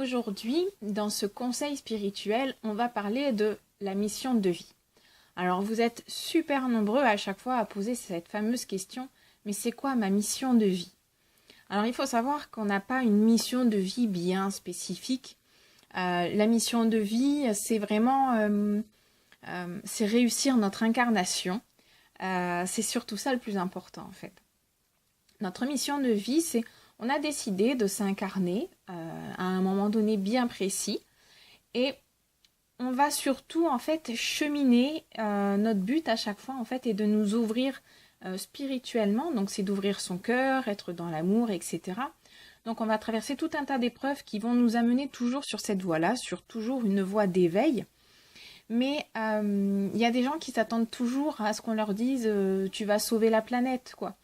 Aujourd'hui, dans ce conseil spirituel, on va parler de la mission de vie. Alors, vous êtes super nombreux à chaque fois à poser cette fameuse question, mais c'est quoi ma mission de vie? Alors, il faut savoir qu'on n'a pas une mission de vie bien spécifique. La mission de vie, c'est vraiment c'est réussir notre incarnation. C'est surtout ça le plus important en fait. Notre mission de vie, c'est on a décidé de s'incarner à un moment donné bien précis et on va surtout en fait cheminer. Notre but à chaque fois en fait est de nous ouvrir spirituellement, donc c'est d'ouvrir son cœur, être dans l'amour, etc. Donc on va traverser tout un tas d'épreuves qui vont nous amener toujours sur cette voie-là, sur toujours une voie d'éveil. Mais y a des gens qui s'attendent toujours à ce qu'on leur dise tu vas sauver la planète, quoi.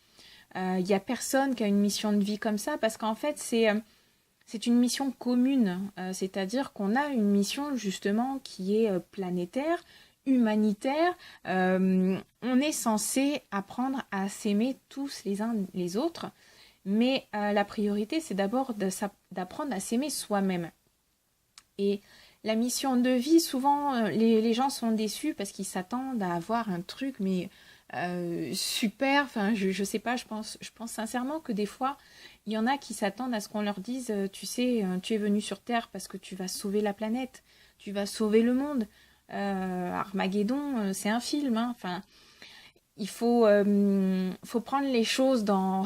Il n'y a personne qui a une mission de vie comme ça parce qu'en fait c'est une mission commune, c'est-à-dire qu'on a une mission justement qui est planétaire, humanitaire. On est censé apprendre à s'aimer tous les uns les autres, mais la priorité c'est d'abord d'apprendre à s'aimer soi-même. Et la mission de vie, souvent les gens sont déçus parce qu'ils s'attendent à avoir un truc mais super, enfin je sais pas, je pense sincèrement que des fois il y en a qui s'attendent à ce qu'on leur dise tu sais, tu es venu sur Terre parce que tu vas sauver la planète, tu vas sauver le monde. Armageddon, c'est un film, hein. Enfin, il faut prendre les choses dans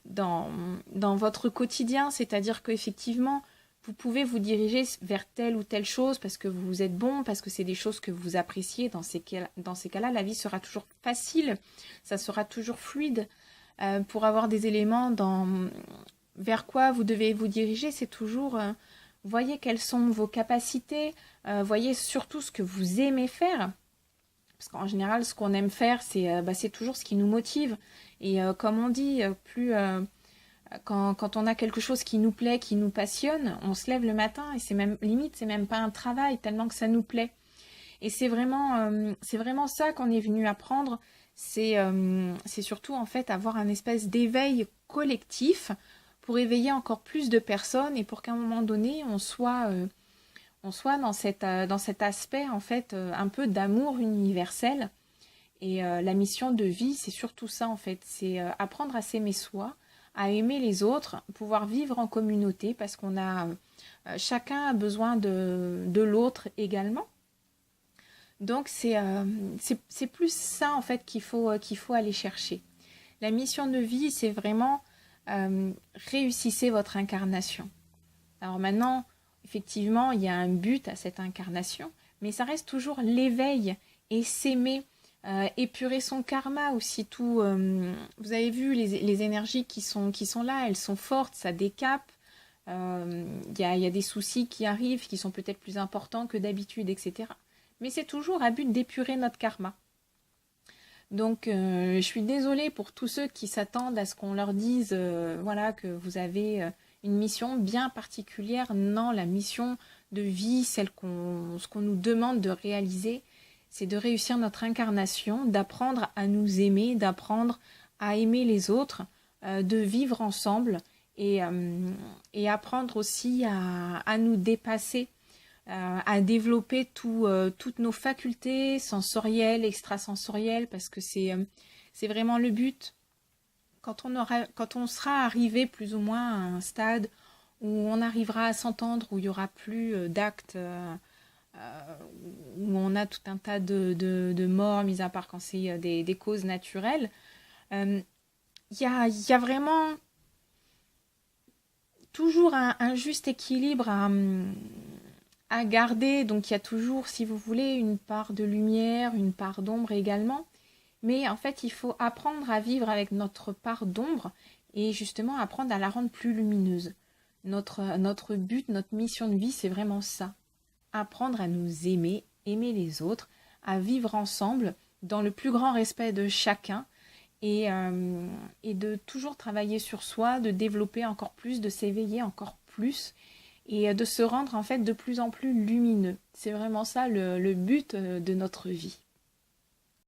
dans votre quotidien, c'est-à-dire qu'effectivement vous pouvez vous diriger vers telle ou telle chose parce que vous êtes bon, parce que c'est des choses que vous appréciez. Dans ces cas-là, la vie sera toujours facile, ça sera toujours fluide. Pour avoir des éléments vers quoi vous devez vous diriger, c'est toujours voyez quelles sont vos capacités, voyez surtout ce que vous aimez faire. Parce qu'en général, ce qu'on aime faire, c'est toujours ce qui nous motive. Et comme on dit, quand on a quelque chose qui nous plaît, qui nous passionne, on se lève le matin et c'est même pas un travail tellement que ça nous plaît. Et c'est vraiment ça qu'on est venu apprendre. C'est surtout en fait avoir un espèce d'éveil collectif pour éveiller encore plus de personnes et pour qu'à un moment donné on soit dans cet aspect en fait un peu d'amour universel. Et la mission de vie, c'est surtout ça en fait, c'est apprendre à s'aimer soi, à aimer les autres, pouvoir vivre en communauté parce qu'on a chacun a besoin de l'autre également. Donc c'est plus ça en fait qu'il faut aller chercher. La mission de vie, c'est vraiment réussissez votre incarnation. Alors maintenant, effectivement, il y a un but à cette incarnation, mais ça reste toujours l'éveil et s'aimer, épurer son karma aussi. Tout, vous avez vu les énergies qui sont là, elles sont fortes, ça décape. Y a des soucis qui arrivent qui sont peut-être plus importants que d'habitude, etc. Mais c'est toujours à but d'épurer notre karma. Donc, je suis désolée pour tous ceux qui s'attendent à ce qu'on leur dise voilà, que vous avez une mission bien particulière. Non, la mission de vie, ce qu'on nous demande de réaliser, c'est de réussir notre incarnation, d'apprendre à nous aimer, d'apprendre à aimer les autres, de vivre ensemble et apprendre aussi à nous dépasser, à développer toutes nos facultés sensorielles, extrasensorielles, parce que c'est vraiment le but. Quand on sera arrivé plus ou moins à un stade où on arrivera à s'entendre, où il n'y aura plus d'actes, où on a tout un tas de morts, mis à part quand c'est des causes naturelles, il y a vraiment toujours un juste équilibre à garder. Donc il y a toujours, si vous voulez, une part de lumière, une part d'ombre également. Mais en fait, il faut apprendre à vivre avec notre part d'ombre et justement apprendre à la rendre plus lumineuse. Notre but, notre mission de vie, c'est vraiment ça. Apprendre à nous aimer, aimer les autres, à vivre ensemble dans le plus grand respect de chacun et de toujours travailler sur soi, de développer encore plus, de s'éveiller encore plus et de se rendre en fait de plus en plus lumineux. C'est vraiment ça le but de notre vie.